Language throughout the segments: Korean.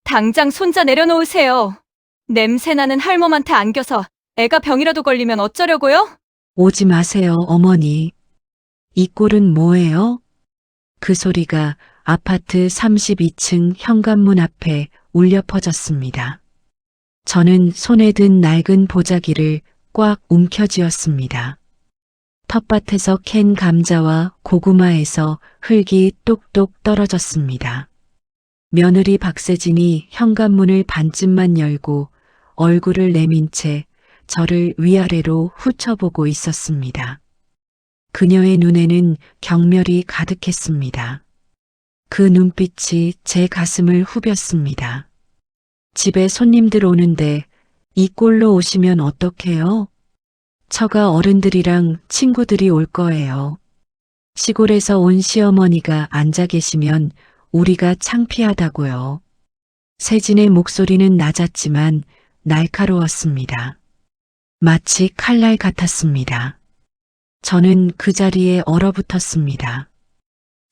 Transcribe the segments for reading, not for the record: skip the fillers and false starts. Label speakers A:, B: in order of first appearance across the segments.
A: 당장 손자 내려놓으세요. 냄새나는 할멈한테 안겨서 애가 병이라도 걸리면 어쩌려고요?
B: 오지 마세요, 어머니. 이 꼴은 뭐예요? 그 소리가 아파트 32층 현관문 앞에 울려 퍼졌습니다. 저는 손에 든 낡은 보자기를 꽉 움켜쥐었습니다. 텃밭에서 캔 감자와 고구마에서 흙이 똑똑 떨어졌습니다. 며느리 박세진이 현관문을 반쯤만 열고 얼굴을 내민 채 저를 위아래로 훑어보고 있었습니다. 그녀의 눈에는 경멸이 가득했습니다. 그 눈빛이 제 가슴을 후볐습니다. 집에 손님들 오는데 이 꼴로 오시면 어떡해요? 처가 어른들이랑 친구들이 올 거예요. 시골에서 온 시어머니가 앉아 계시면 우리가 창피하다고요. 세진의 목소리는 낮았지만 날카로웠습니다. 마치 칼날 같았습니다. 저는 그 자리에 얼어붙었습니다.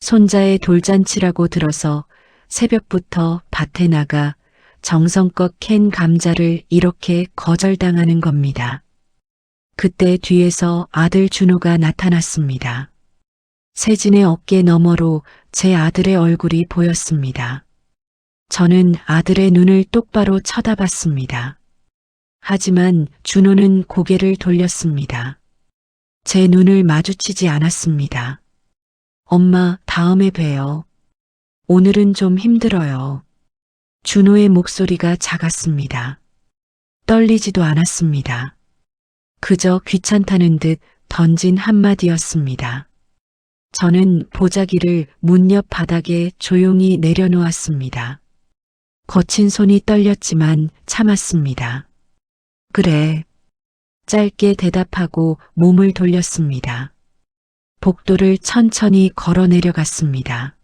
B: 손자의 돌잔치라고 들어서 새벽부터 밭에 나가 정성껏 캔 감자를 이렇게 거절당하는 겁니다. 그때 뒤에서 아들 준호가 나타났습니다. 세진의 어깨 너머로 제 아들의 얼굴이 보였습니다. 저는 아들의 눈을 똑바로 쳐다봤습니다. 하지만 준호는 고개를 돌렸습니다. 제 눈을 마주치지 않았습니다. 엄마, 다음에 봬요. 오늘은 좀 힘들어요. 준호의 목소리가 작았습니다. 떨리지도 않았습니다. 그저 귀찮다는 듯 던진 한마디였습니다. 저는 보자기를 문 옆 바닥에 조용히 내려놓았습니다. 거친 손이 떨렸지만 참았습니다. 그래. 짧게 대답하고 몸을 돌렸습니다. 복도를 천천히 걸어 내려갔습니다.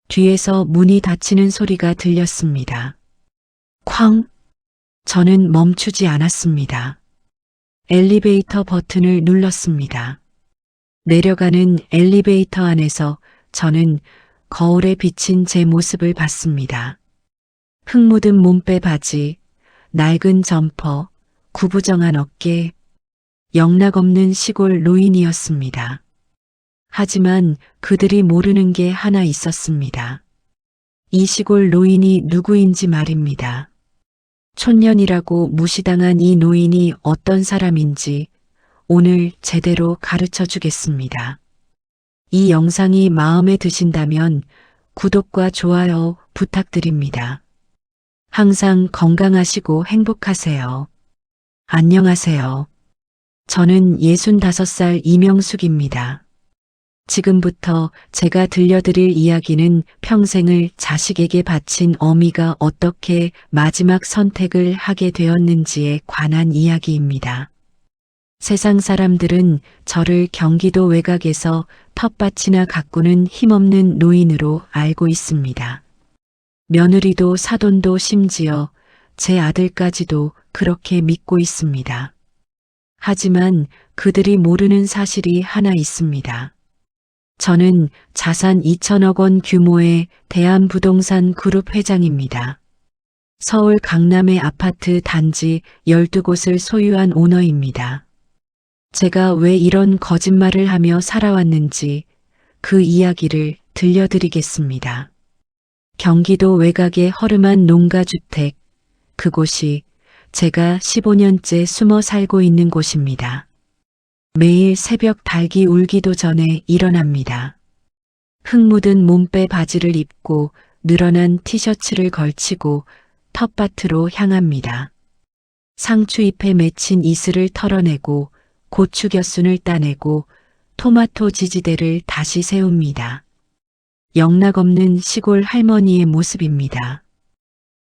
B: 뒤에서 문이 닫히는 소리가 들렸습니다. 쾅! 저는 멈추지 않았습니다. 엘리베이터 버튼을 눌렀습니다. 내려가는 엘리베이터 안에서 저는 거울에 비친 제 모습을 봤습니다. 흙 묻은 몸빼 바지, 낡은 점퍼, 구부정한 어깨, 영락없는 시골 노인이었습니다. 하지만 그들이 모르는 게 하나 있었습니다. 이 시골 노인이 누구인지 말입니다. 촌년이라고 무시당한 이 노인이 어떤 사람인지 오늘 제대로 가르쳐 주겠습니다. 이 영상이 마음에 드신다면 구독과 좋아요 부탁드립니다. 항상 건강하시고 행복하세요. 안녕하세요. 저는 65살 이명숙입니다. 지금부터 제가 들려드릴 이야기는 평생을 자식에게 바친 어미가 어떻게 마지막 선택을 하게 되었는지에 관한 이야기입니다. 세상 사람들은 저를 경기도 외곽에서 텃밭이나 가꾸는 힘없는 노인으로 알고 있습니다. 며느리도 사돈도 심지어 제 아들까지도 그렇게 믿고 있습니다. 하지만 그들이 모르는 사실이 하나 있습니다. 저는 자산 2천억 원 규모의 대한부동산 그룹 회장입니다. 서울 강남의 아파트 단지 12곳을 소유한 오너입니다. 제가 왜 이런 거짓말을 하며 살아왔는지 그 이야기를 들려드리겠습니다. 경기도 외곽의 허름한 농가주택, 그곳이 제가 15년째 숨어 살고 있는 곳입니다. 매일 새벽 닭이 울기도 전에 일어납니다. 흙 묻은 몸빼 바지를 입고 늘어난 티셔츠를 걸치고 텃밭으로 향합니다. 상추잎에 맺힌 이슬을 털어내고 고추 겨순을 따내고 토마토 지지대를 다시 세웁니다. 영락없는 시골 할머니의 모습입니다.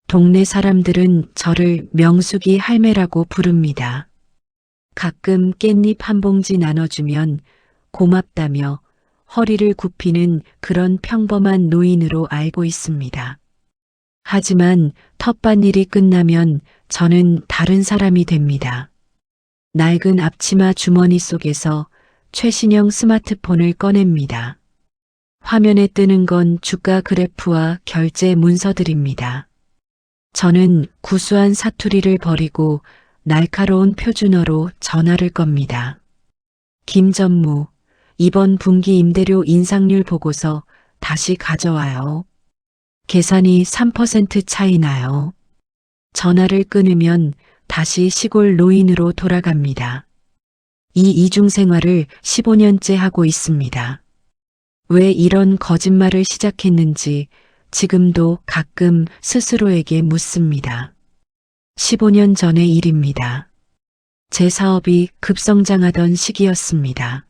B: 동네 사람들은 저를 명숙이 할매라고 부릅니다. 가끔 깻잎 한 봉지 나눠주면 고맙다며 허리를 굽히는 그런 평범한 노인으로 알고 있습니다. 하지만 텃밭일이 끝나면 저는 다른 사람이 됩니다. 낡은 앞치마 주머니 속에서 최신형 스마트폰을 꺼냅니다. 화면에 뜨는 건 주가 그래프와 결제 문서들입니다. 저는 구수한 사투리를 버리고 날카로운 표준어로 전화를 겁니다. 김전무, 이번 분기 임대료 인상률 보고서 다시 가져와요. 계산이 3% 차이 나요. 전화를 끊으면 다시 시골 노인으로 돌아갑니다. 이 이중 생활을 15년째 하고 있습니다. 왜 이런 거짓말을 시작했는지 지금도 가끔 스스로에게 묻습니다. 15년 전의 일입니다. 제 사업이 급성장하던 시기였습니다.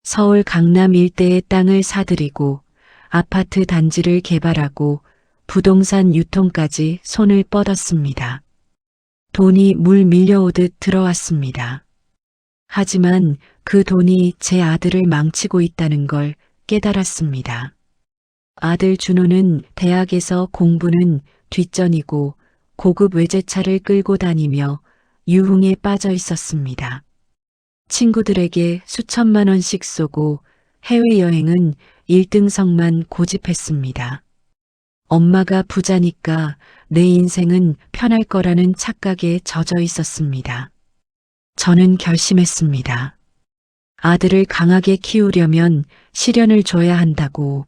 B: 서울 강남 일대의 땅을 사들이고 아파트 단지를 개발하고 부동산 유통까지 손을 뻗었습니다. 돈이 물 밀려오듯 들어왔습니다. 하지만 그 돈이 제 아들을 망치고 있다는 걸 깨달았습니다. 아들 준호는 대학에서 공부는 뒷전이고 고급 외제차를 끌고 다니며 유흥에 빠져 있었습니다. 친구들에게 수천만 원씩 쏘고 해외여행은 1등석만 고집했습니다. 엄마가 부자니까 내 인생은 편할 거라는 착각에 젖어 있었습니다. 저는 결심했습니다. 아들을 강하게 키우려면 시련을 줘야 한다고.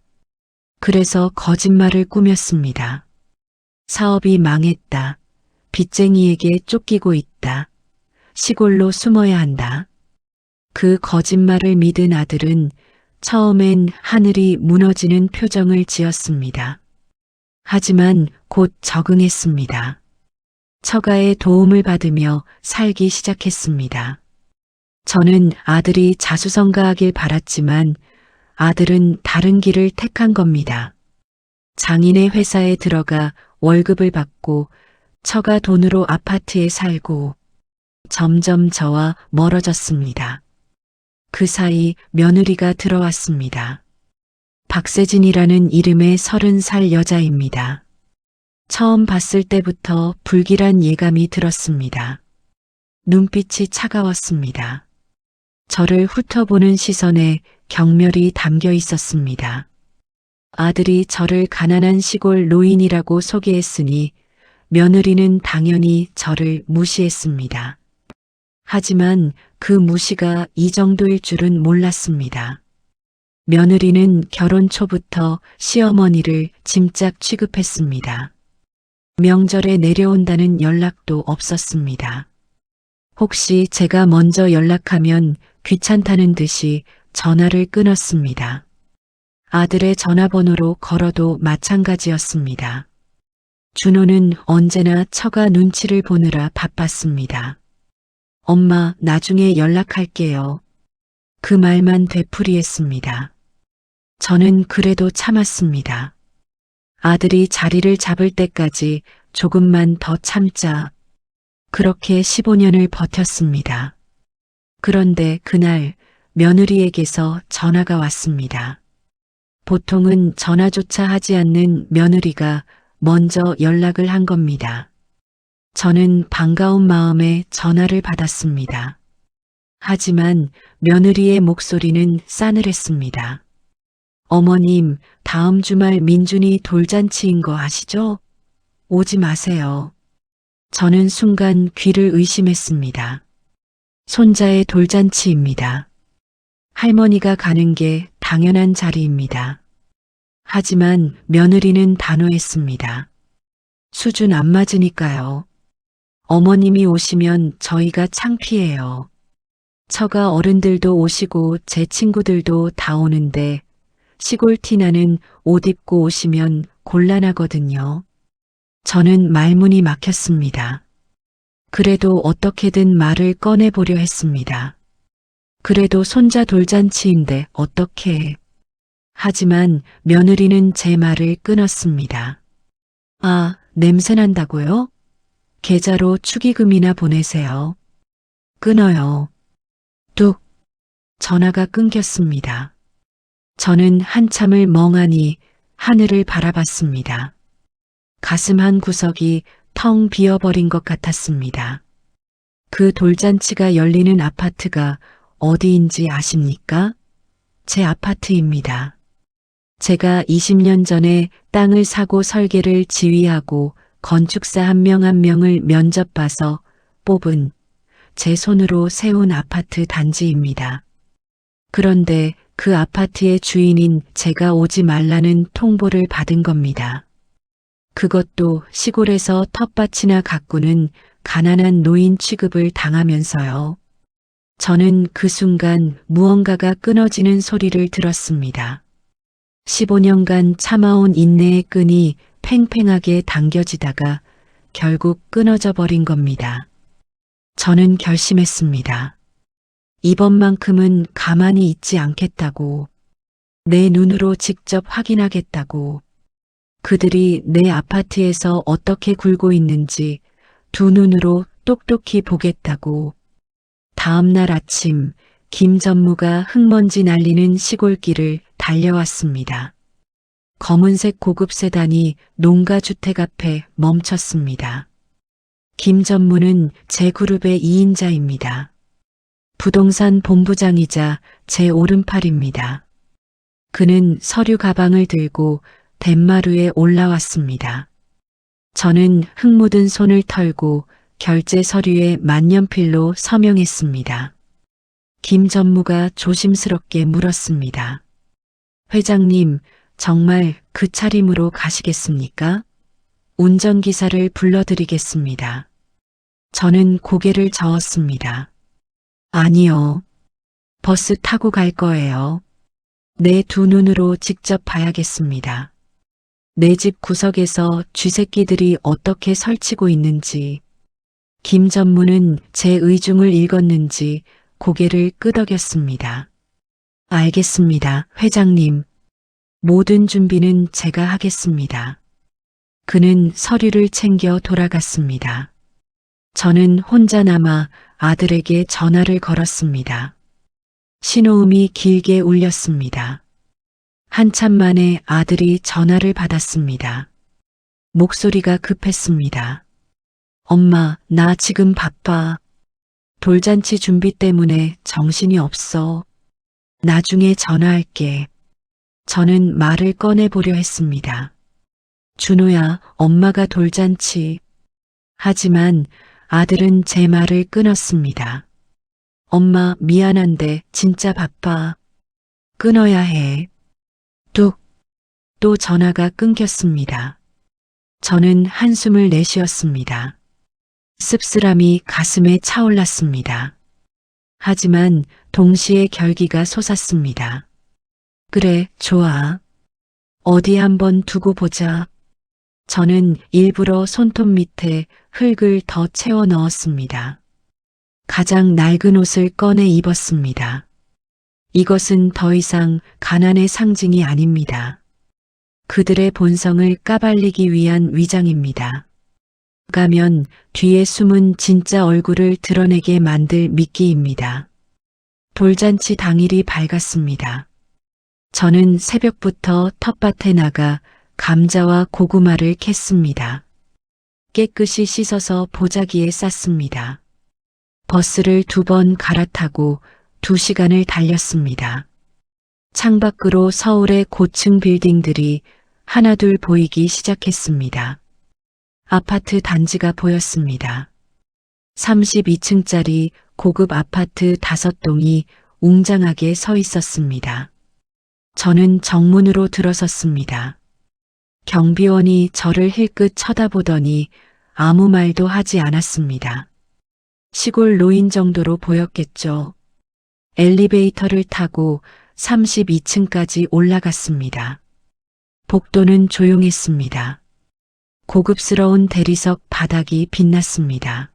B: 그래서 거짓말을 꾸몄습니다. 사업이 망했다. 빚쟁이에게 쫓기고 있다. 시골로 숨어야 한다. 그 거짓말을 믿은 아들은 처음엔 하늘이 무너지는 표정을 지었습니다. 하지만 곧 적응했습니다. 처가의 도움을 받으며 살기 시작했습니다. 저는 아들이 자수성가하길 바랐지만 아들은 다른 길을 택한 겁니다. 장인의 회사에 들어가 월급을 받고 처가 돈으로 아파트에 살고 점점 저와 멀어졌습니다. 그 사이 며느리가 들어왔습니다. 박세진이라는 이름의 30살 여자입니다. 처음 봤을 때부터 불길한 예감이 들었습니다. 눈빛이 차가웠습니다. 저를 훑어보는 시선에 경멸이 담겨 있었습니다. 아들이 저를 가난한 시골 노인이라고 소개했으니 며느리는 당연히 저를 무시했습니다. 하지만 그 무시가 이 정도일 줄은 몰랐습니다. 며느리는 결혼 초부터 시어머니를 짐짝 취급했습니다. 명절에 내려온다는 연락도 없었습니다. 혹시 제가 먼저 연락하면 귀찮다는 듯이 전화를 끊었습니다. 아들의 전화번호로 걸어도 마찬가지였습니다. 준호는 언제나 처가 눈치를 보느라 바빴습니다. 엄마, 나중에 연락할게요. 그 말만 되풀이했습니다. 저는 그래도 참았습니다. 아들이 자리를 잡을 때까지 조금만 더 참자. 그렇게 15년을 버텼습니다. 그런데 그날 며느리에게서 전화가 왔습니다. 보통은 전화조차 하지 않는 며느리가 먼저 연락을 한 겁니다. 저는 반가운 마음에 전화를 받았습니다. 하지만 며느리의 목소리는 싸늘했습니다. 어머님, 다음 주말 민준이 돌잔치인 거 아시죠? 오지 마세요. 저는 순간 귀를 의심했습니다. 손자의 돌잔치입니다. 할머니가 가는 게 당연한 자리입니다. 하지만 며느리는 단호했습니다. 수준 안 맞으니까요. 어머님이 오시면 저희가 창피해요. 처가 어른들도 오시고 제 친구들도 다 오는데 시골 티나는 옷 입고 오시면 곤란하거든요. 저는 말문이 막혔습니다. 그래도 어떻게든 말을 꺼내보려 했습니다. 그래도 손자 돌잔치인데 어떻게. 하지만 며느리는 제 말을 끊었습니다. 아, 냄새난다고요? 계좌로 축의금이나 보내세요. 끊어요. 뚝. 전화가 끊겼습니다. 저는 한참을 멍하니 하늘을 바라봤습니다. 가슴 한 구석이 텅 비어버린 것 같았습니다. 그 돌잔치가 열리는 아파트가 어디인지 아십니까? 제 아파트입니다. 제가 20년 전에 땅을 사고 설계를 지휘하고 건축사 한 명 한 명을 면접 봐서 뽑은 제 손으로 세운 아파트 단지입니다. 그런데 그 아파트의 주인인 제가 오지 말라는 통보를 받은 겁니다. 그것도 시골에서 텃밭이나 가꾸는 가난한 노인 취급을 당하면서요. 저는 그 순간 무언가가 끊어지는 소리를 들었습니다. 15년간 참아온 인내의 끈이 팽팽하게 당겨지다가 결국 끊어져 버린 겁니다. 저는 결심했습니다. 이번만큼은 가만히 있지 않겠다고, 내 눈으로 직접 확인하겠다고, 그들이 내 아파트에서 어떻게 굴고 있는지 두 눈으로 똑똑히 보겠다고. 다음 날 아침 김 전무가 흙먼지 날리는 시골길을 달려왔습니다. 검은색 고급 세단이 농가주택 앞에 멈췄습니다. 김 전무는 제 그룹의 2인자입니다. 부동산 본부장이자 제 오른팔입니다. 그는 서류 가방을 들고 덴마루에 올라왔습니다. 저는 흙 묻은 손을 털고 결제 서류에 만년필로 서명했습니다. 김 전무가 조심스럽게 물었습니다. 회장님, 정말 그 차림으로 가시겠습니까? 운전기사를 불러드리겠습니다. 저는 고개를 저었습니다. 아니요. 버스 타고 갈 거예요. 내 두 눈으로 직접 봐야겠습니다. 내 집 구석에서 쥐새끼들이 어떻게 설치고 있는지. 김 전무는 제 의중을 읽었는지 고개를 끄덕였습니다. 알겠습니다, 회장님. 모든 준비는 제가 하겠습니다. 그는 서류를 챙겨 돌아갔습니다. 저는 혼자 남아 아들에게 전화를 걸었습니다. 신호음이 길게 울렸습니다. 한참 만에 아들이 전화를 받았습니다. 목소리가 급했습니다. 엄마, 나 지금 바빠. 돌잔치 준비 때문에 정신이 없어. 나중에 전화할게. 저는 말을 꺼내보려 했습니다. 준호야, 엄마가 돌잔치. 하지만 아들은 제 말을 끊었습니다. 엄마, 미안한데 진짜 바빠. 끊어야 해. 뚝. 또 전화가 끊겼습니다. 저는 한숨을 내쉬었습니다. 씁쓸함이 가슴에 차올랐습니다. 하지만 동시에 결기가 솟았습니다. 그래, 좋아. 어디 한번 두고 보자. 저는 일부러 손톱 밑에 흙을 더 채워 넣었습니다. 가장 낡은 옷을 꺼내 입었습니다. 이것은 더 이상 가난의 상징이 아닙니다. 그들의 본성을 까발리기 위한 위장입니다. 가면 뒤에 숨은 진짜 얼굴을 드러내게 만들 미끼입니다. 돌잔치 당일이 밝았습니다. 저는 새벽부터 텃밭에 나가 감자와 고구마를 캤습니다. 깨끗이 씻어서 보자기에 쌌습니다. 버스를 2번 갈아타고 2시간을 달렸습니다. 창밖으로 서울의 고층 빌딩들이 하나둘 보이기 시작했습니다. 아파트 단지가 보였습니다. 32층짜리 고급 아파트 5동이 웅장하게 서 있었습니다. 저는 정문으로 들어섰습니다. 경비원이 저를 힐끗 쳐다보더니 아무 말도 하지 않았습니다. 시골 노인 정도로 보였겠죠. 엘리베이터를 타고 32층까지 올라갔습니다. 복도는 조용했습니다. 고급스러운 대리석 바닥이 빛났습니다.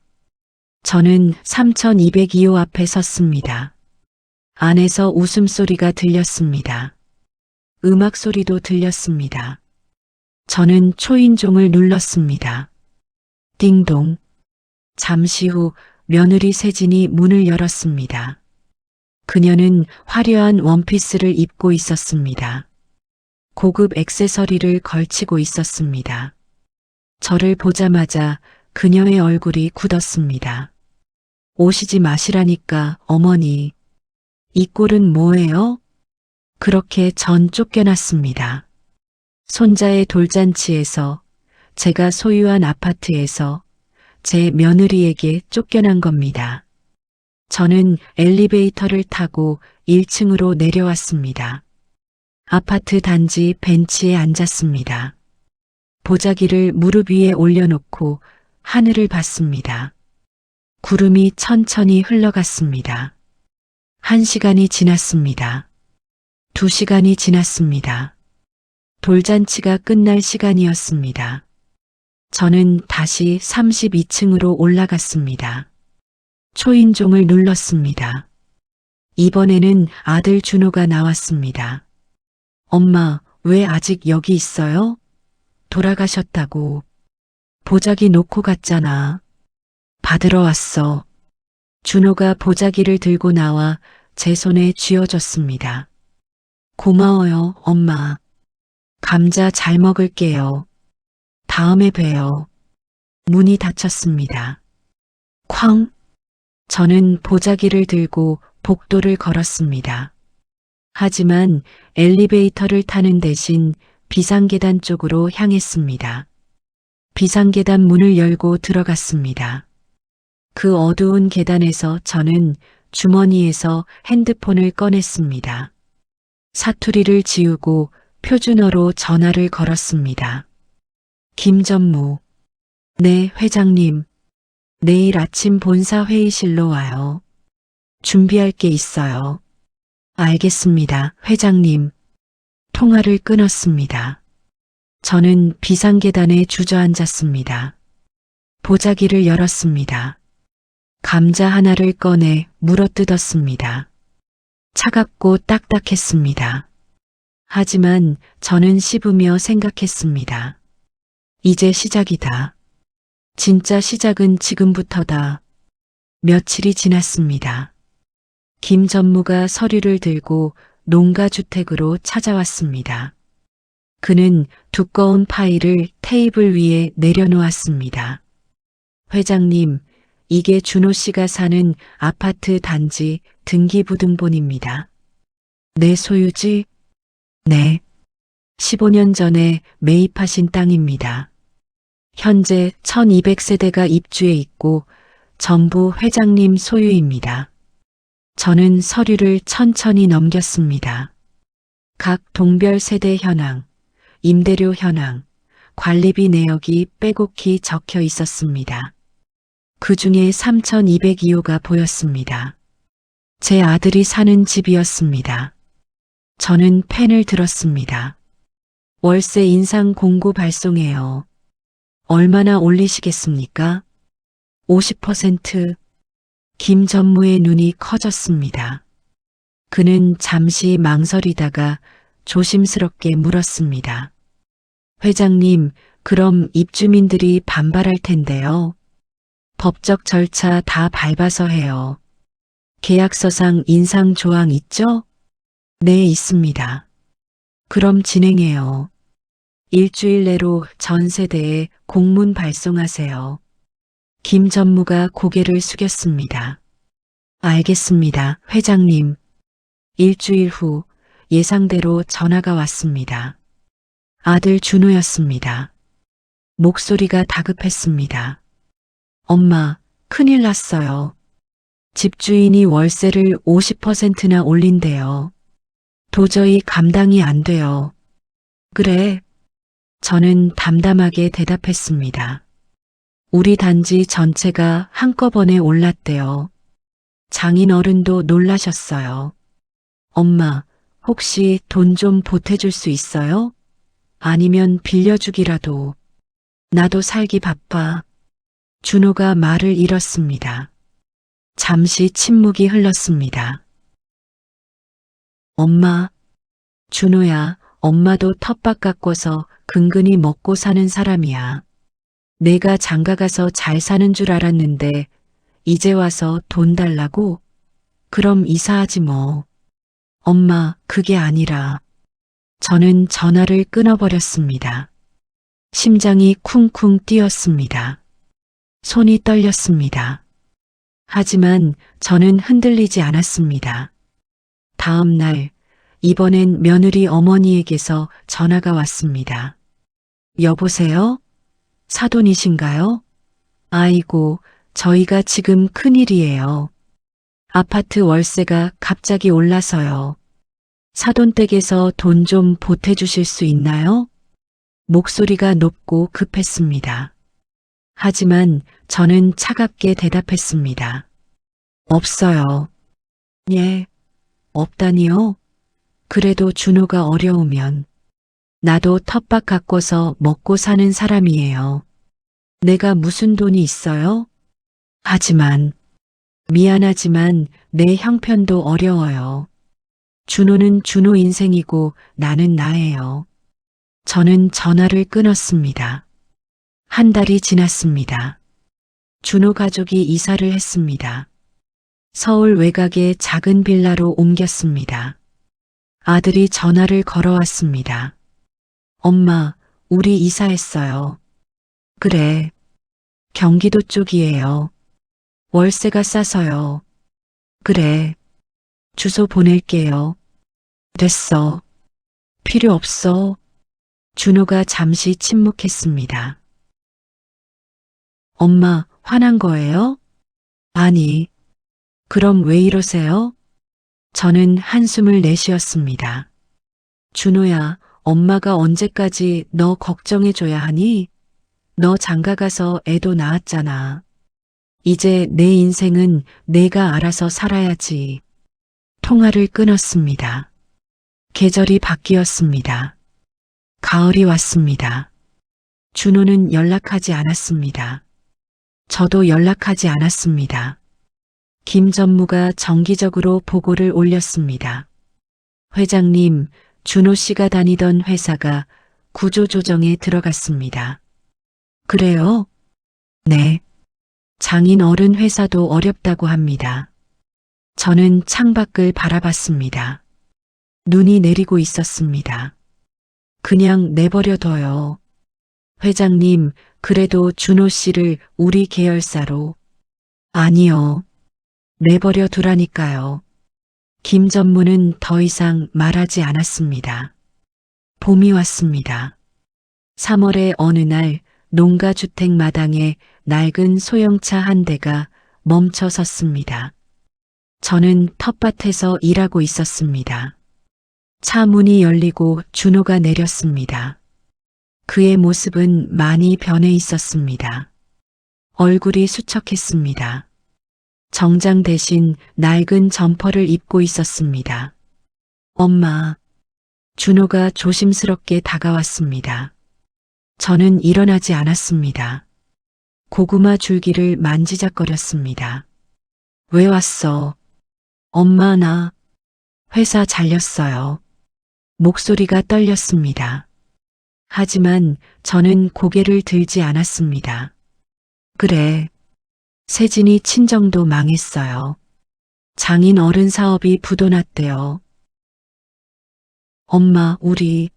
B: 저는 3202호 앞에 섰습니다. 안에서 웃음소리가 들렸습니다. 음악 소리도 들렸습니다. 저는 초인종을 눌렀습니다. 띵동. 잠시 후 며느리 세진이 문을 열었습니다. 그녀는 화려한 원피스를 입고 있었습니다. 고급 액세서리를 걸치고 있었습니다. 저를 보자마자 그녀의 얼굴이 굳었습니다. 오시지 마시라니까, 어머니. 이 꼴은 뭐예요? 그렇게 전 쫓겨났습니다. 손자의 돌잔치에서 제가 소유한 아파트에서 제 며느리에게 쫓겨난 겁니다. 저는 엘리베이터를 타고 1층으로 내려왔습니다. 아파트 단지 벤치에 앉았습니다. 보자기를 무릎 위에 올려놓고 하늘을 봤습니다. 구름이 천천히 흘러갔습니다. 1시간이 지났습니다. 2시간이 지났습니다. 돌잔치가 끝날 시간이었습니다. 저는 다시 32층으로 올라갔습니다. 초인종을 눌렀습니다. 이번에는 아들 준호가 나왔습니다. 엄마, 왜 아직 여기 있어요? 돌아가셨다고. 보자기 놓고 갔잖아. 받으러 왔어. 준호가 보자기를 들고 나와 제 손에 쥐어줬습니다. 고마워요, 엄마. 감자 잘 먹을게요. 다음에 봬요. 문이 닫혔습니다. 쾅! 저는 보자기를 들고 복도를 걸었습니다. 하지만 엘리베이터를 타는 대신 비상계단 쪽으로 향했습니다. 비상계단 문을 열고 들어갔습니다. 그 어두운 계단에서 저는 주머니에서 핸드폰을 꺼냈습니다. 사투리를 지우고 표준어로 전화를 걸었습니다. 김전무. 네, 회장님. 내일 아침 본사 회의실로 와요. 준비할 게 있어요. 알겠습니다, 회장님. 통화를 끊었습니다. 저는 비상계단에 주저앉았습니다. 보자기를 열었습니다. 감자 하나를 꺼내 물어뜯었습니다. 차갑고 딱딱했습니다. 하지만 저는 씹으며 생각했습니다. 이제 시작이다. 진짜 시작은 지금부터다. 며칠이 지났습니다. 김 전무가 서류를 들고 농가주택으로 찾아왔습니다. 그는 두꺼운 파일을 테이블 위에 내려놓았습니다. 회장님, 이게 준호 씨가 사는 아파트 단지 등기부등본입니다. 내 소유지? 네. 15년 전에 매입하신 땅입니다. 현재 1200세대가 입주해 있고 전부 회장님 소유입니다. 저는 서류를 천천히 넘겼습니다. 각 동별 세대 현황, 임대료 현황, 관리비 내역이 빼곡히 적혀 있었습니다. 그 중에 3202호가 보였습니다. 제 아들이 사는 집이었습니다. 저는 펜을 들었습니다. 월세 인상 공고 발송해요. 얼마나 올리시겠습니까? 50%. 김 전무의 눈이 커졌습니다. 그는 잠시 망설이다가 조심스럽게 물었습니다. 회장님, 그럼 입주민들이 반발할 텐데요. 법적 절차 다 밟아서 해요. 계약서상 인상 조항 있죠? 네, 있습니다. 그럼 진행해요. 일주일 내로 전 세대에 공문 발송하세요. 김 전무가 고개를 숙였습니다. 알겠습니다, 회장님. 일주일 후 예상대로 전화가 왔습니다. 아들 준호였습니다. 목소리가 다급했습니다. 엄마, 큰일 났어요. 집주인이 월세를 50%나 올린대요. 도저히 감당이 안 돼요. 그래. 저는 담담하게 대답했습니다. 우리 단지 전체가 한꺼번에 올랐대요. 장인 어른도 놀라셨어요. 엄마, 혹시 돈 좀 보태줄 수 있어요? 아니면 빌려주기라도. 나도 살기 바빠. 준호가 말을 잃었습니다. 잠시 침묵이 흘렀습니다. 엄마, 준호야, 엄마도 텃밭 가꿔서 근근히 먹고 사는 사람이야. 내가 장가가서 잘 사는 줄 알았는데 이제 와서 돈 달라고? 그럼 이사하지 뭐. 엄마, 그게 아니라. 저는 전화를 끊어버렸습니다. 심장이 쿵쿵 뛰었습니다. 손이 떨렸습니다. 하지만 저는 흔들리지 않았습니다. 다음 날, 이번엔 며느리 어머니에게서 전화가 왔습니다. 여보세요? 사돈이신가요? 아이고, 저희가 지금 큰일이에요. 아파트 월세가 갑자기 올라서요. 사돈댁에서 돈 좀 보태주실 수 있나요? 목소리가 높고 급했습니다. 하지만 저는 차갑게 대답했습니다. 없어요. 예, 없다니요? 그래도 준호가 어려우면 나도 텃밭 가꿔서 먹고 사는 사람이에요. 내가 무슨 돈이 있어요? 하지만 미안하지만 내 형편도 어려워요. 준호는 준호 인생이고 나는 나예요. 저는 전화를 끊었습니다. 한 달이 지났습니다. 준호 가족이 이사를 했습니다. 서울 외곽의 작은 빌라로 옮겼습니다. 아들이 전화를 걸어왔습니다. 엄마, 우리 이사했어요. 그래. 경기도 쪽이에요. 월세가 싸서요. 그래. 주소 보낼게요. 됐어. 필요 없어. 준호가 잠시 침묵했습니다. 엄마, 화난 거예요? 아니. 그럼 왜 이러세요? 저는 한숨을 내쉬었습니다. 준호야, 엄마가 언제까지 너 걱정해줘야 하니? 너 장가가서 애도 낳았잖아. 이제 내 인생은 내가 알아서 살아야지. 통화를 끊었습니다. 계절이 바뀌었습니다. 가을이 왔습니다. 준호는 연락하지 않았습니다. 저도 연락하지 않았습니다. 김 전무가 정기적으로 보고를 올렸습니다. 회장님, 준호 씨가 다니던 회사가 구조조정에 들어갔습니다. 그래요? 네. 장인 어른 회사도 어렵다고 합니다. 저는 창밖을 바라봤습니다. 눈이 내리고 있었습니다. 그냥 내버려둬요. 회장님, 그래도 준호 씨를 우리 계열사로. 아니요. 내버려 두라니까요. 김 전무는 더 이상 말하지 않았습니다. 봄이 왔습니다. 3월의 어느 날 농가주택 마당에 낡은 소형차 한 대가 멈춰 섰습니다. 저는 텃밭에서 일하고 있었습니다. 차 문이 열리고 준호가 내렸습니다. 그의 모습은 많이 변해 있었습니다. 얼굴이 수척했습니다. 정장 대신 낡은 점퍼를 입고 있었습니다. 엄마, 준호가 조심스럽게 다가왔습니다. 저는 일어나지 않았습니다. 고구마 줄기를 만지작거렸습니다. 왜 왔어? 엄마, 나 회사 잘렸어요. 목소리가 떨렸습니다. 하지만 저는 고개를 들지 않았습니다. 그래. 세진이 친정도 망했어요. 장인 어른 사업이 부도났대요. 엄마, 우리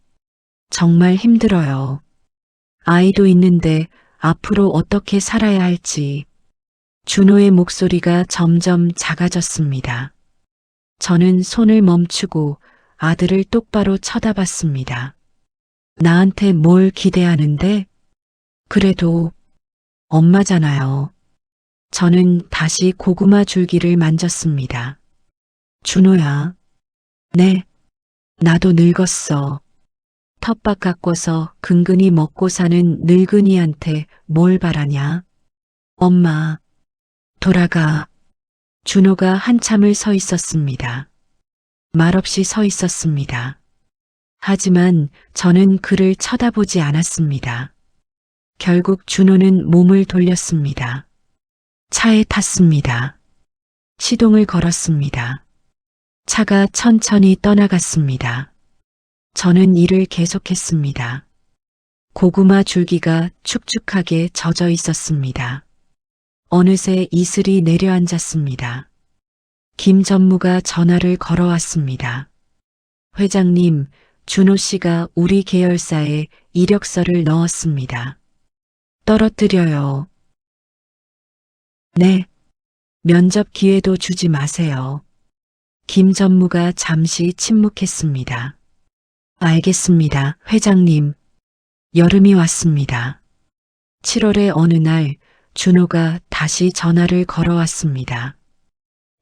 B: 정말 힘들어요. 아이도 있는데 앞으로 어떻게 살아야 할지. 준호의 목소리가 점점 작아졌습니다. 저는 손을 멈추고 아들을 똑바로 쳐다봤습니다. 나한테 뭘 기대하는데? 그래도 엄마잖아요. 저는 다시 고구마 줄기를 만졌습니다. 준호야. 네. 나도 늙었어. 텃밭 가꿔서 근근히 먹고 사는 늙은이한테 뭘 바라냐? 엄마. 돌아가. 준호가 한참을 서 있었습니다. 말없이 서 있었습니다. 하지만 저는 그를 쳐다보지 않았습니다. 결국 준호는 몸을 돌렸습니다. 차에 탔습니다. 시동을 걸었습니다. 차가 천천히 떠나갔습니다. 저는 일을 계속했습니다. 고구마 줄기가 축축하게 젖어 있었습니다. 어느새 이슬이 내려앉았습니다. 김 전무가 전화를 걸어왔습니다. 회장님, 준호 씨가 우리 계열사에 이력서를 넣었습니다. 떨어뜨려요. 네. 면접 기회도 주지 마세요. 김 전무가 잠시 침묵했습니다. 알겠습니다, 회장님. 여름이 왔습니다. 7월의 어느 날 준호가 다시 전화를 걸어왔습니다.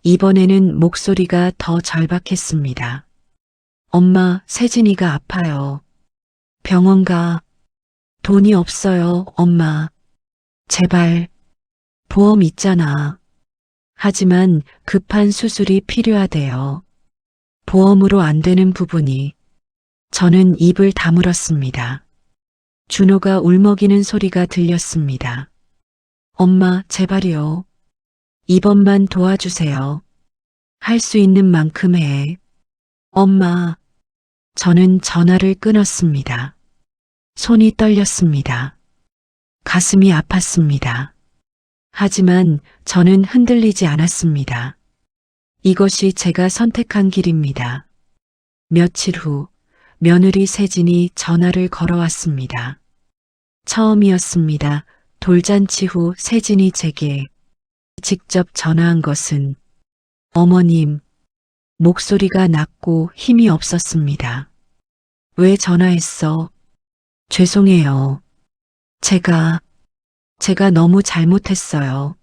B: 이번에는 목소리가 더 절박했습니다. 엄마, 세진이가 아파요. 병원 가. 돈이 없어요, 엄마. 제발. 보험 있잖아. 하지만 급한 수술이 필요하대요. 보험으로 안 되는 부분이. 저는 입을 다물었습니다. 준호가 울먹이는 소리가 들렸습니다. 엄마, 제발이요. 이번만 도와주세요. 할 수 있는 만큼 해. 엄마. 저는 전화를 끊었습니다. 손이 떨렸습니다. 가슴이 아팠습니다. 하지만 저는 흔들리지 않았습니다. 이것이 제가 선택한 길입니다. 며칠 후 며느리 세진이 전화를 걸어왔습니다. 처음이었습니다. 돌잔치 후 세진이 제게 직접 전화한 것은 어머님, 목소리가 낮고 힘이 없었습니다. 왜 전화했어? 죄송해요. 제가 너무 잘못했어요.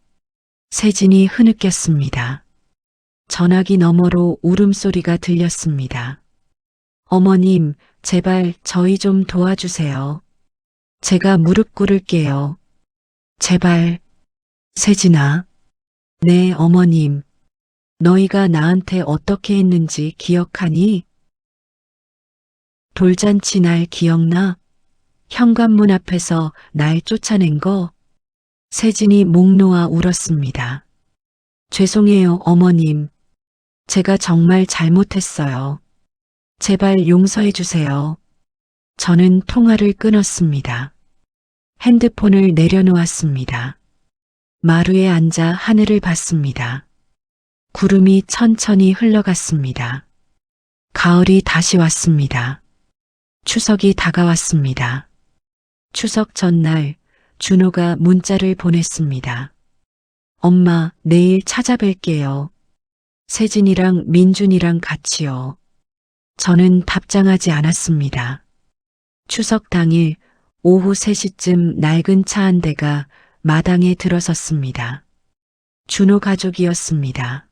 B: 세진이 흐느꼈습니다. 전화기 너머로 울음소리가 들렸습니다. 어머님, 제발 저희 좀 도와주세요. 제가 무릎 꿇을게요. 제발. 세진아. 네, 어머님. 너희가 나한테 어떻게 했는지 기억하니? 돌잔치 날 기억나? 현관문 앞에서 날 쫓아낸 거? 세진이 목 놓아 울었습니다. 죄송해요, 어머님. 제가 정말 잘못했어요. 제발 용서해 주세요. 저는 통화를 끊었습니다. 핸드폰을 내려놓았습니다. 마루에 앉아 하늘을 봤습니다. 구름이 천천히 흘러갔습니다. 가을이 다시 왔습니다. 추석이 다가왔습니다. 추석 전날 준호가 문자를 보냈습니다. 엄마, 내일 찾아뵐게요. 세진이랑 민준이랑 같이요. 저는 답장하지 않았습니다. 추석 당일 오후 3시쯤 낡은 차 한 대가 마당에 들어섰습니다. 준호 가족이었습니다.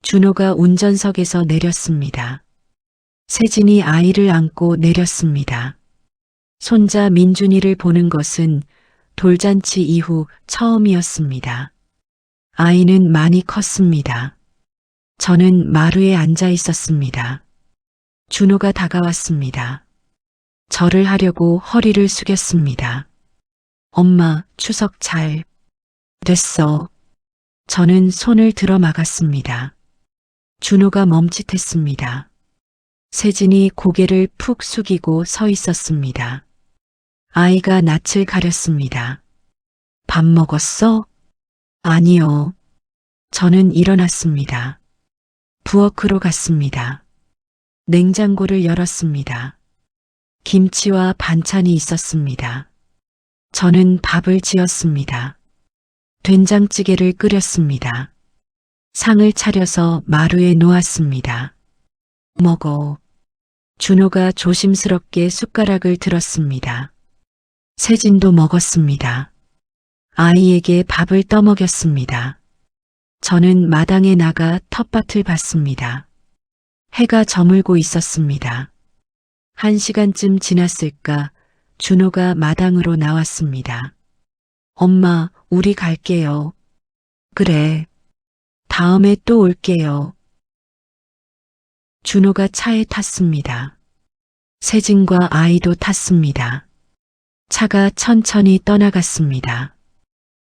B: 준호가 운전석에서 내렸습니다. 세진이 아이를 안고 내렸습니다. 손자 민준이를 보는 것은 돌잔치 이후 처음이었습니다. 아이는 많이 컸습니다. 저는 마루에 앉아 있었습니다. 준호가 다가왔습니다. 절을 하려고 허리를 숙였습니다. 엄마, 추석 잘 됐어. 저는 손을 들어 막았습니다. 준호가 멈칫했습니다. 세진이 고개를 푹 숙이고 서 있었습니다. 아이가 낯을 가렸습니다. 밥 먹었어? 아니요. 저는 일어났습니다. 부엌으로 갔습니다. 냉장고를 열었습니다. 김치와 반찬이 있었습니다. 저는 밥을 지었습니다. 된장찌개를 끓였습니다. 상을 차려서 마루에 놓았습니다. 먹어. 준호가 조심스럽게 숟가락을 들었습니다. 세진도 먹었습니다. 아이에게 밥을 떠먹였습니다. 저는 마당에 나가 텃밭을 봤습니다. 해가 저물고 있었습니다. 1시간쯤 지났을까 준호가 마당으로 나왔습니다. 엄마, 우리 갈게요. 그래. 다음에 또 올게요. 준호가 차에 탔습니다. 세진과 아이도 탔습니다. 차가 천천히 떠나갔습니다.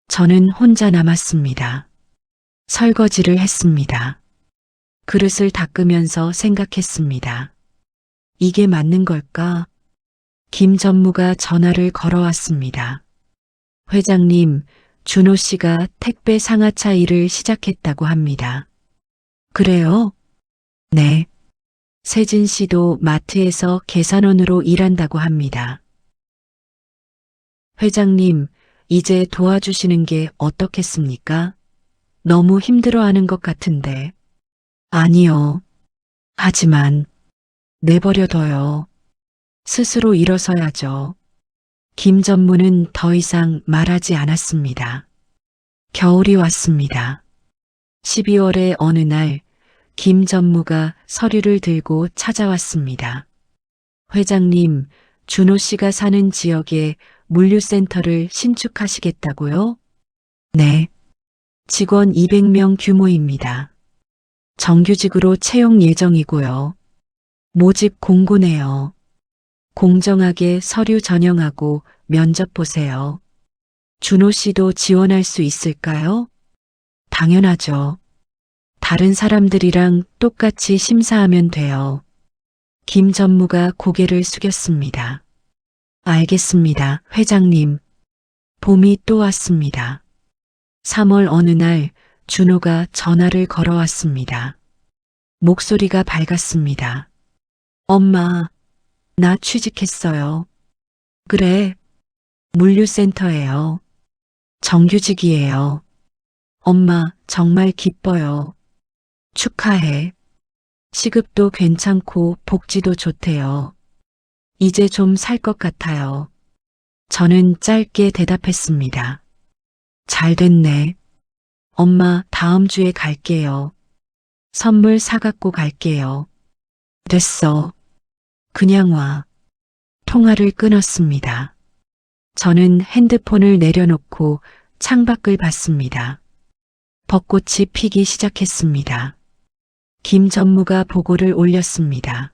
B: 저는 혼자 남았습니다. 설거지를 했습니다. 그릇을 닦으면서 생각했습니다. 이게 맞는 걸까? 김 전무가 전화를 걸어왔습니다. 회장님, 준호 씨가 택배 상하차 일을 시작했다고 합니다. 그래요? 네. 세진 씨도 마트에서 계산원으로 일한다고 합니다. 회장님, 이제 도와주시는 게 어떻겠습니까? 너무 힘들어하는 것 같은데. 아니요. 하지만 내버려둬요. 스스로 일어서야죠. 김전무는 더 이상 말하지 않았습니다. 겨울이 왔습니다. 12월의 어느 날 김전무가 서류를 들고 찾아왔습니다. 회장님, 준호 씨가 사는 지역에 물류센터를 신축하시겠다고요? 네. 직원 200명 규모입니다. 정규직으로 채용 예정이고요. 모집 공고네요. 공정하게 서류 전형하고 면접 보세요. 준호 씨도 지원할 수 있을까요? 당연하죠. 다른 사람들이랑 똑같이 심사하면 돼요. 김 전무가 고개를 숙였습니다. 알겠습니다, 회장님. 봄이 또 왔습니다. 3월 어느 날 준호가 전화를 걸어왔습니다. 목소리가 밝았습니다. 엄마, 나 취직했어요. 그래, 물류센터예요. 정규직이에요. 엄마, 정말 기뻐요. 축하해. 시급도 괜찮고 복지도 좋대요. 이제 좀 살 것 같아요. 저는 짧게 대답했습니다. 잘 됐네. 엄마, 다음 주에 갈게요. 선물 사갖고 갈게요. 됐어. 그냥 와. 통화를 끊었습니다. 저는 핸드폰을 내려놓고 창밖을 봤습니다. 벚꽃이 피기 시작했습니다. 김 전무가 보고를 올렸습니다.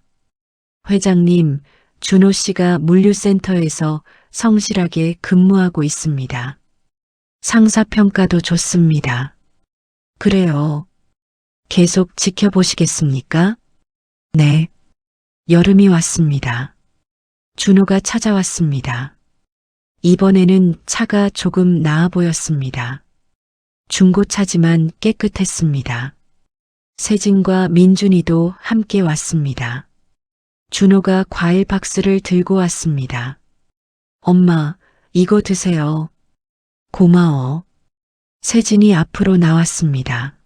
B: 회장님, 준호 씨가 물류센터에서 성실하게 근무하고 있습니다. 상사평가도 좋습니다. 그래요. 계속 지켜보시겠습니까? 네. 여름이 왔습니다. 준호가 찾아왔습니다. 이번에는 차가 조금 나아 보였습니다. 중고차지만 깨끗했습니다. 세진과 민준이도 함께 왔습니다. 준호가 과일 박스를 들고 왔습니다. 엄마, 이거 드세요. 고마워. 세진이 앞으로 나왔습니다.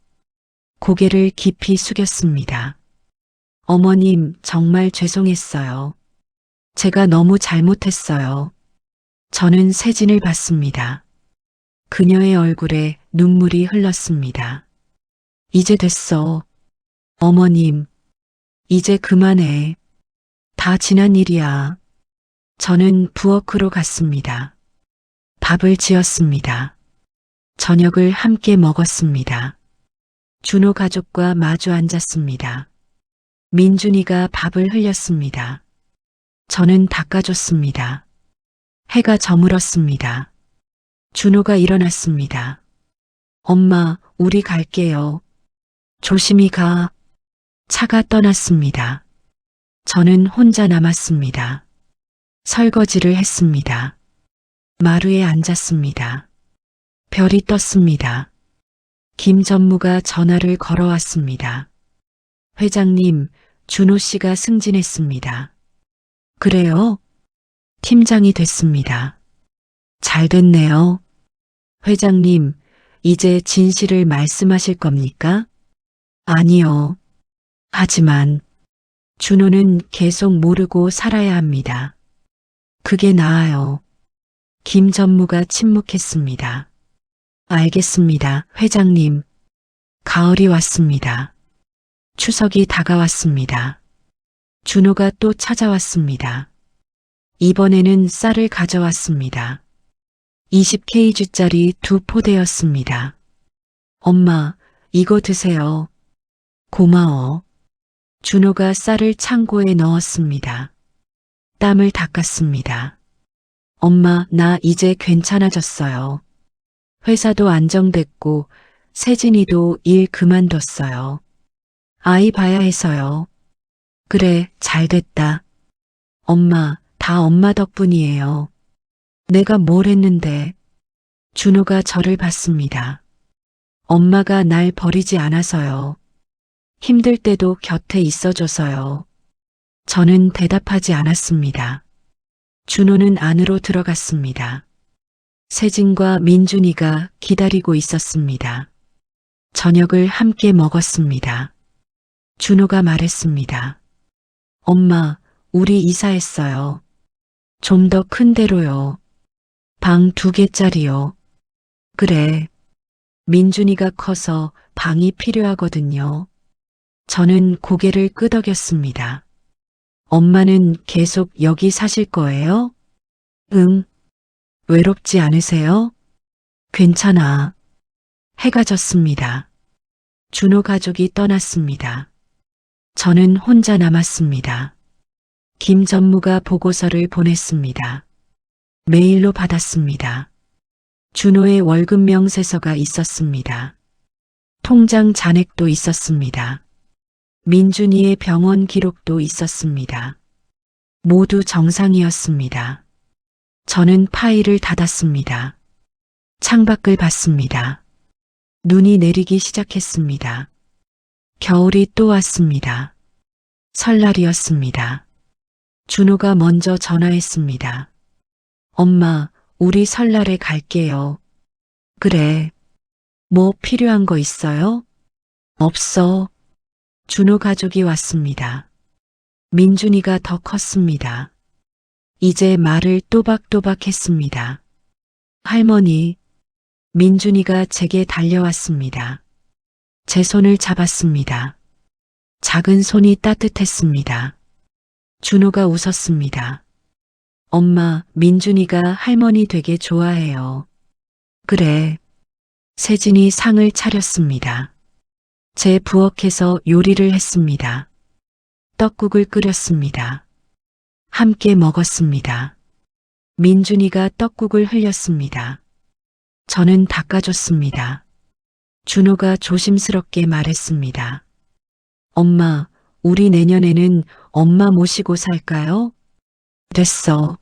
B: 고개를 깊이 숙였습니다. 어머님, 정말 죄송했어요. 제가 너무 잘못했어요. 저는 세진을 봤습니다. 그녀의 얼굴에 눈물이 흘렀습니다. 이제 됐어. 어머님, 이제 그만해. 다 지난 일이야. 저는 부엌으로 갔습니다. 밥을 지었습니다. 저녁을 함께 먹었습니다. 준호 가족과 마주 앉았습니다. 민준이가 밥을 흘렸습니다. 저는 닦아줬습니다. 해가 저물었습니다. 준호가 일어났습니다. 엄마, 우리 갈게요. 조심히 가. 차가 떠났습니다. 저는 혼자 남았습니다. 설거지를 했습니다. 마루에 앉았습니다. 별이 떴습니다. 김 전무가 전화를 걸어왔습니다. 회장님, 준호 씨가 승진했습니다. 그래요? 팀장이 됐습니다. 잘 됐네요. 회장님, 이제 진실을 말씀하실 겁니까? 아니요. 하지만 준호는 계속 모르고 살아야 합니다. 그게 나아요. 김 전무가 침묵했습니다. 알겠습니다, 회장님. 가을이 왔습니다. 추석이 다가왔습니다. 준호가 또 찾아왔습니다. 이번에는 쌀을 가져왔습니다. 20kg짜리 2포대였습니다. 엄마, 이거 드세요. 고마워. 준호가 쌀을 창고에 넣었습니다. 땀을 닦았습니다. 엄마, 나 이제 괜찮아졌어요. 회사도 안정됐고 세진이도 일 그만뒀어요. 아이 봐야 해서요. 그래, 잘 됐다. 엄마, 다 엄마 덕분이에요. 내가 뭘 했는데. 준호가 저를 봤습니다. 엄마가 날 버리지 않아서요. 힘들 때도 곁에 있어줘서요. 저는 대답하지 않았습니다. 준호는 안으로 들어갔습니다. 세진과 민준이가 기다리고 있었습니다. 저녁을 함께 먹었습니다. 준호가 말했습니다. 엄마, 우리 이사했어요. 좀 더 큰 데로요. 방 2개짜리요. 그래. 민준이가 커서 방이 필요하거든요. 저는 고개를 끄덕였습니다. 엄마는 계속 여기 사실 거예요? 응. 외롭지 않으세요? 괜찮아. 해가 졌습니다. 준호 가족이 떠났습니다. 저는 혼자 남았습니다. 김 전무가 보고서를 보냈습니다. 메일로 받았습니다. 준호의 월급 명세서가 있었습니다. 통장 잔액도 있었습니다. 민준이의 병원 기록도 있었습니다. 모두 정상이었습니다. 저는 파일을 닫았습니다. 창밖을 봤습니다. 눈이 내리기 시작했습니다. 겨울이 또 왔습니다. 설날이었습니다. 준호가 먼저 전화했습니다. 엄마, 우리 설날에 갈게요. 그래. 뭐 필요한 거 있어요? 없어. 준호 가족이 왔습니다. 민준이가 더 컸습니다. 이제 말을 또박또박 했습니다. 할머니, 민준이가 제게 달려왔습니다. 제 손을 잡았습니다. 작은 손이 따뜻했습니다. 준호가 웃었습니다. 엄마, 민준이가 할머니 되게 좋아해요. 그래. 세진이 상을 차렸습니다. 제 부엌에서 요리를 했습니다. 떡국을 끓였습니다. 함께 먹었습니다. 민준이가 떡국을 흘렸습니다. 저는 닦아줬습니다. 준호가 조심스럽게 말했습니다. 엄마, 우리 내년에는 엄마 모시고 살까요? 됐어.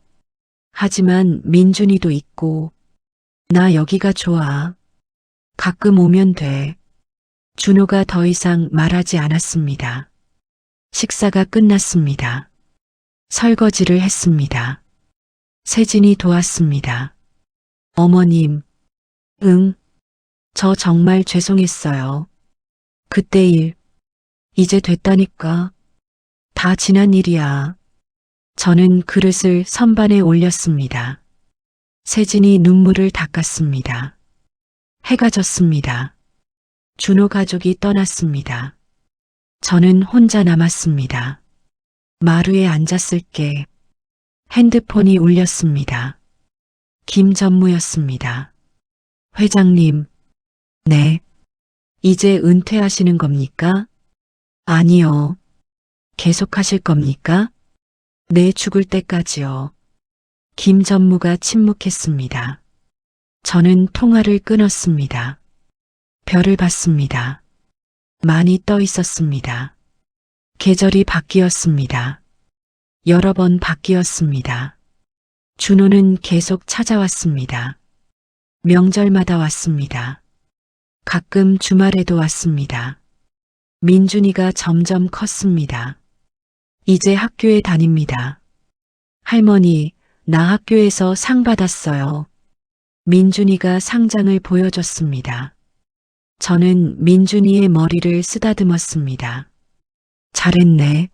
B: 하지만 민준이도 있고, 나 여기가 좋아. 가끔 오면 돼. 준호가 더 이상 말하지 않았습니다. 식사가 끝났습니다. 설거지를 했습니다. 세진이 도왔습니다. 어머님, 응, 저 정말 죄송했어요. 그때 일, 이제 됐다니까. 다 지난 일이야. 저는 그릇을 선반에 올렸습니다. 세진이 눈물을 닦았습니다. 해가 졌습니다. 준호 가족이 떠났습니다. 저는 혼자 남았습니다. 마루에 앉았을게. 핸드폰이 울렸습니다. 김 전무였습니다. 회장님, 네. 이제 은퇴하시는 겁니까? 아니요. 계속하실 겁니까? 네, 죽을 때까지요. 김 전무가 침묵했습니다. 저는 통화를 끊었습니다. 별을 봤습니다. 많이 떠 있었습니다. 계절이 바뀌었습니다. 여러 번 바뀌었습니다. 준호는 계속 찾아왔습니다. 명절마다 왔습니다. 가끔 주말에도 왔습니다. 민준이가 점점 컸습니다. 이제 학교에 다닙니다. 할머니, 나 학교에서 상 받았어요. 민준이가 상장을 보여줬습니다. 저는 민준이의 머리를 쓰다듬었습니다. 잘했네.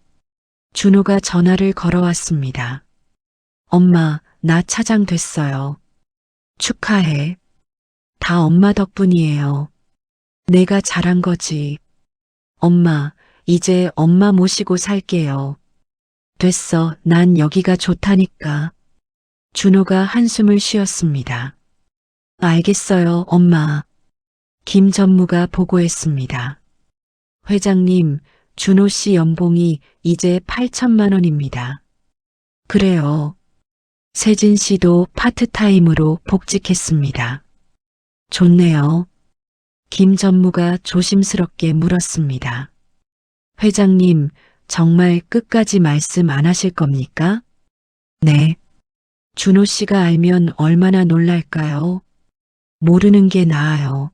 B: 준호가 전화를 걸어왔습니다. 엄마, 나 차장 됐어요. 축하해. 다 엄마 덕분이에요. 내가 잘한 거지. 엄마, 이제 엄마 모시고 살게요. 됐어, 난 여기가 좋다니까. 준호가 한숨을 쉬었습니다. 알겠어요, 엄마. 김 전무가 보고했습니다. 회장님, 준호 씨 연봉이 이제 8천만 원입니다. 그래요. 세진 씨도 파트타임으로 복직했습니다. 좋네요. 김 전무가 조심스럽게 물었습니다. 회장님, 정말 끝까지 말씀 안 하실 겁니까? 네. 준호 씨가 알면 얼마나 놀랄까요? 모르는 게 나아요.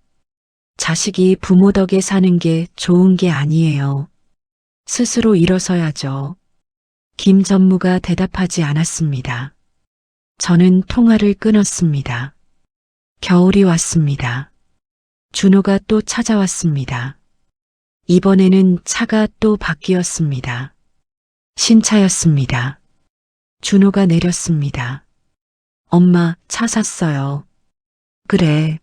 B: 자식이 부모 덕에 사는 게 좋은 게 아니에요. 스스로 일어서야죠. 김 전무가 대답하지 않았습니다. 저는 통화를 끊었습니다. 겨울이 왔습니다. 준호가 또 찾아왔습니다. 이번에는 차가 또 바뀌었습니다. 신차였습니다. 준호가 내렸습니다. 엄마, 차 샀어요. 그래.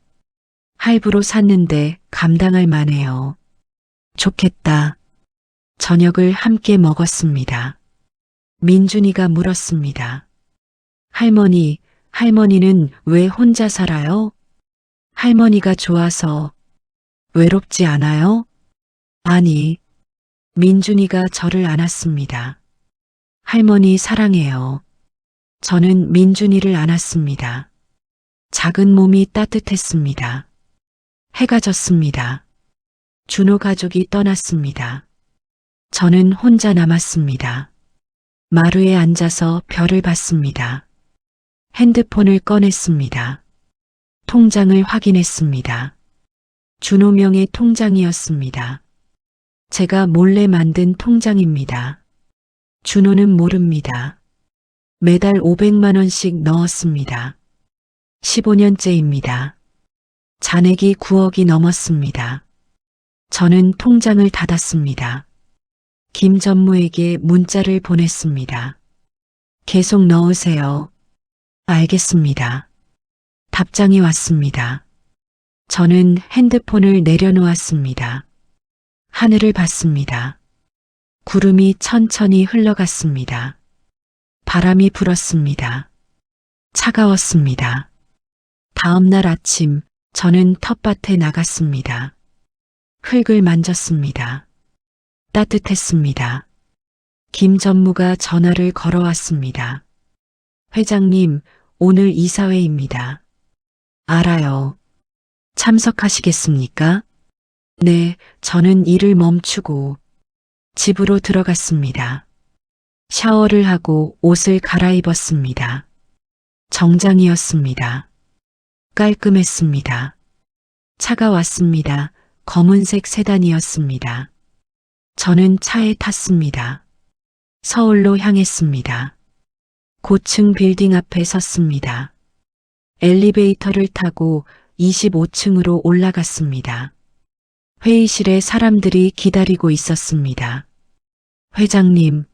B: 할부로 샀는데 감당할 만해요. 좋겠다. 저녁을 함께 먹었습니다. 민준이가 물었습니다. 할머니는 왜 혼자 살아요? 할머니가 좋아서. 외롭지 않아요? 아니, 민준이가 저를 안았습니다. 할머니 사랑해요. 저는 민준이를 안았습니다. 작은 몸이 따뜻했습니다. 해가 졌습니다. 준호 가족이 떠났습니다. 저는 혼자 남았습니다. 마루에 앉아서 별을 봤습니다. 핸드폰을 꺼냈습니다. 통장을 확인했습니다. 준호명의 통장이었습니다. 제가 몰래 만든 통장입니다. 준호는 모릅니다. 매달 500만 원씩 넣었습니다. 15년째입니다. 잔액이 9억이 넘었습니다. 저는 통장을 닫았습니다. 김 전무에게 문자를 보냈습니다. 계속 넣으세요. 알겠습니다. 답장이 왔습니다. 저는 핸드폰을 내려놓았습니다. 하늘을 봤습니다. 구름이 천천히 흘러갔습니다. 바람이 불었습니다. 차가웠습니다. 다음 날 아침 저는 텃밭에 나갔습니다. 흙을 만졌습니다. 따뜻했습니다. 김 전무가 전화를 걸어왔습니다. 회장님, 오늘 이사회입니다. 알아요. 참석하시겠습니까? 네, 저는 일을 멈추고 집으로 들어갔습니다. 샤워를 하고 옷을 갈아입었습니다. 정장이었습니다. 깔끔했습니다. 차가 왔습니다. 검은색 세단이었습니다. 저는 차에 탔습니다. 서울로 향했습니다. 고층 빌딩 앞에 섰습니다. 엘리베이터를 타고 25층으로 올라갔습니다. 회의실에 사람들이 기다리고 있었습니다. 회장님,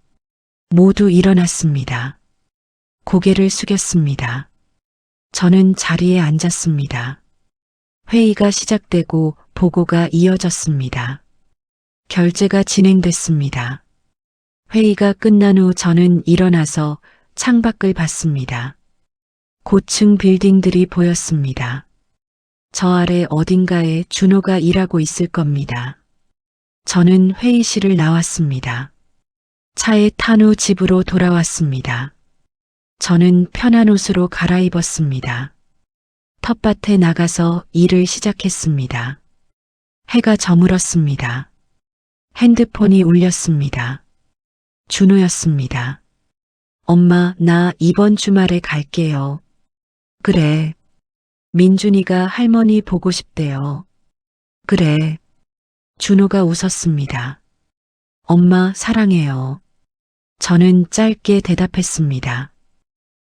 B: 모두 일어났습니다. 고개를 숙였습니다. 저는 자리에 앉았습니다. 회의가 시작되고 보고가 이어졌습니다. 결제가 진행됐습니다. 회의가 끝난 후 저는 일어나서 창밖을 봤습니다. 고층 빌딩들이 보였습니다. 저 아래 어딘가에 준호가 일하고 있을 겁니다. 저는 회의실을 나왔습니다. 차에 탄 후 집으로 돌아왔습니다. 저는 편한 옷으로 갈아입었습니다. 텃밭에 나가서 일을 시작했습니다. 해가 저물었습니다. 핸드폰이 울렸습니다. 준호였습니다. 엄마, 나 이번 주말에 갈게요. 그래. 민준이가 할머니 보고 싶대요. 그래. 준호가 웃었습니다. 엄마 사랑해요. 저는 짧게 대답했습니다.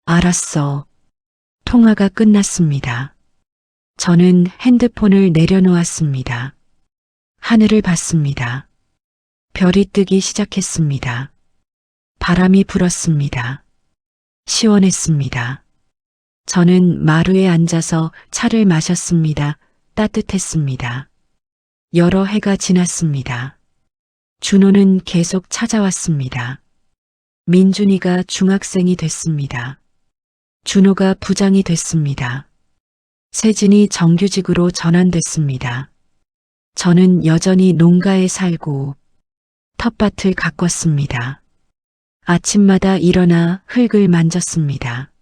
B: 알았어. 통화가 끝났습니다. 저는 핸드폰을 내려놓았습니다. 하늘을 봤습니다. 별이 뜨기 시작했습니다. 바람이 불었습니다. 시원했습니다. 저는 마루에 앉아서 차를 마셨습니다. 따뜻했습니다. 여러 해가 지났습니다. 준호는 계속 찾아왔습니다. 민준이가 중학생이 됐습니다. 준호가 부장이 됐습니다. 세진이 정규직으로 전환됐습니다. 저는 여전히 농가에 살고 텃밭을 가꿨습니다. 아침마다 일어나 흙을 만졌습니다.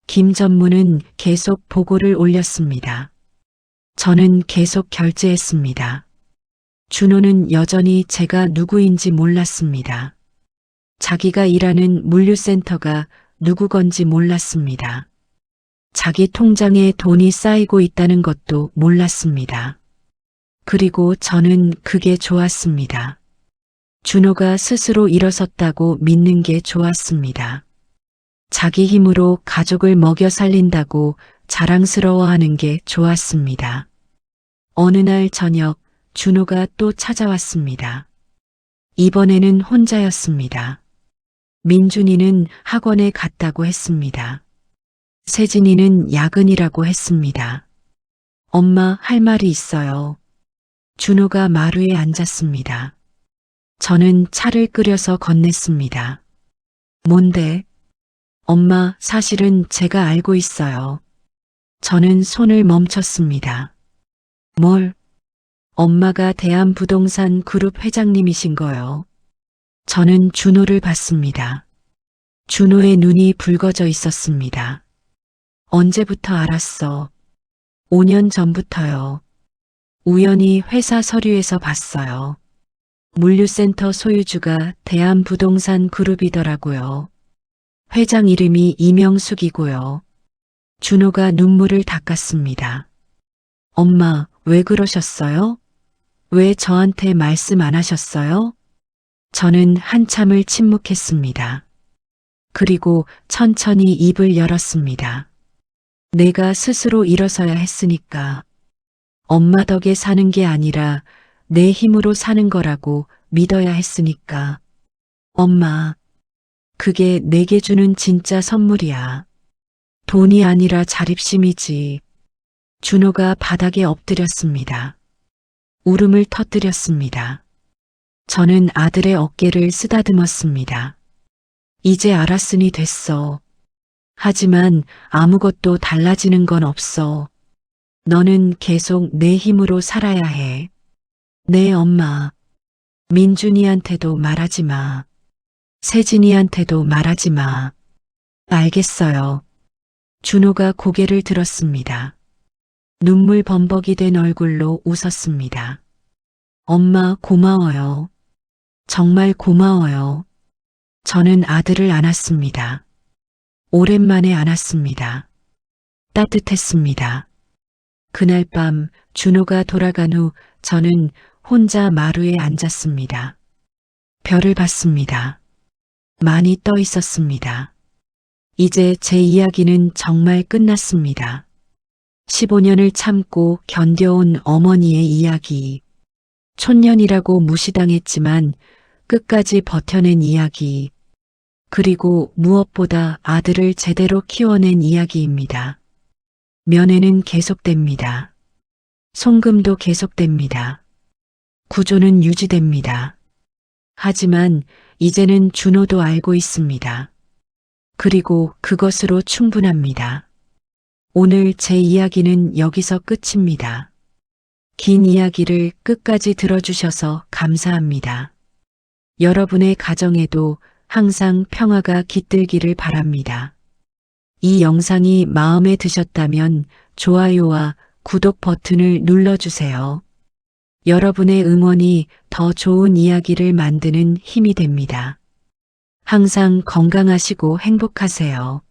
B: 김 전무는 계속 보고를 올렸습니다. 저는 계속 결제했습니다. 준호는 여전히 제가 누구인지 몰랐습니다. 자기가 일하는 물류센터가 누구 건지 몰랐습니다. 자기 통장에 돈이 쌓이고 있다는 것도 몰랐습니다. 그리고 저는 그게 좋았습니다. 준호가 스스로 일어섰다고 믿는 게 좋았습니다. 자기 힘으로 가족을 먹여 살린다고 자랑스러워하는 게 좋았습니다. 어느 날 저녁 준호가 또 찾아왔습니다. 이번에는 혼자였습니다. 민준이는 학원에 갔다고 했습니다. 세진이는 야근이라고 했습니다. 엄마, 할 말이 있어요. 준호가 마루에 앉았습니다. 저는 차를 끓여서 건넸습니다. 뭔데? 엄마, 사실은 제가 알고 있어요. 저는 손을 멈췄습니다. 뭘? 엄마가 대한부동산 그룹 회장님이신 거요. 저는 준호를 봤습니다. 준호의 눈이 붉어져 있었습니다. 언제부터 알았어? 5년 전부터요. 우연히 회사 서류에서 봤어요. 물류센터 소유주가 대한부동산 그룹이더라고요. 회장 이름이 이명숙이고요. 준호가 눈물을 닦았습니다. 엄마, 왜 그러셨어요? 왜 저한테 말씀 안 하셨어요? 저는 한참을 침묵했습니다. 그리고 천천히 입을 열었습니다. 내가 스스로 일어서야 했으니까. 엄마 덕에 사는 게 아니라 내 힘으로 사는 거라고 믿어야 했으니까. 엄마, 그게 내게 주는 진짜 선물이야. 돈이 아니라 자립심이지. 준호가 바닥에 엎드렸습니다. 울음을 터뜨렸습니다. 저는 아들의 어깨를 쓰다듬었습니다. 이제 알았으니 됐어. 하지만 아무것도 달라지는 건 없어. 너는 계속 내 힘으로 살아야 해. 네, 엄마. 민준이한테도 말하지 마. 세진이한테도 말하지 마. 알겠어요. 준호가 고개를 들었습니다. 눈물 범벅이 된 얼굴로 웃었습니다. 엄마, 고마워요. 정말 고마워요. 저는 아들을 안았습니다. 오랜만에 안았습니다. 따뜻했습니다. 그날 밤 준호가 돌아간 후 저는 혼자 마루에 앉았습니다. 별을 봤습니다. 많이 떠 있었습니다. 이제 제 이야기는 정말 끝났습니다. 15년을 참고 견뎌온 어머니의 이야기. 촌년이라고 무시당했지만 끝까지 버텨낸 이야기. 그리고 무엇보다 아들을 제대로 키워낸 이야기입니다. 면회는 계속됩니다. 송금도 계속됩니다. 구조는 유지됩니다. 하지만 이제는 준호도 알고 있습니다. 그리고 그것으로 충분합니다. 오늘 제 이야기는 여기서 끝입니다. 긴 이야기를 끝까지 들어주셔서 감사합니다. 여러분의 가정에도 항상 평화가 깃들기를 바랍니다. 이 영상이 마음에 드셨다면 좋아요와 구독 버튼을 눌러주세요. 여러분의 응원이 더 좋은 이야기를 만드는 힘이 됩니다. 항상 건강하시고 행복하세요.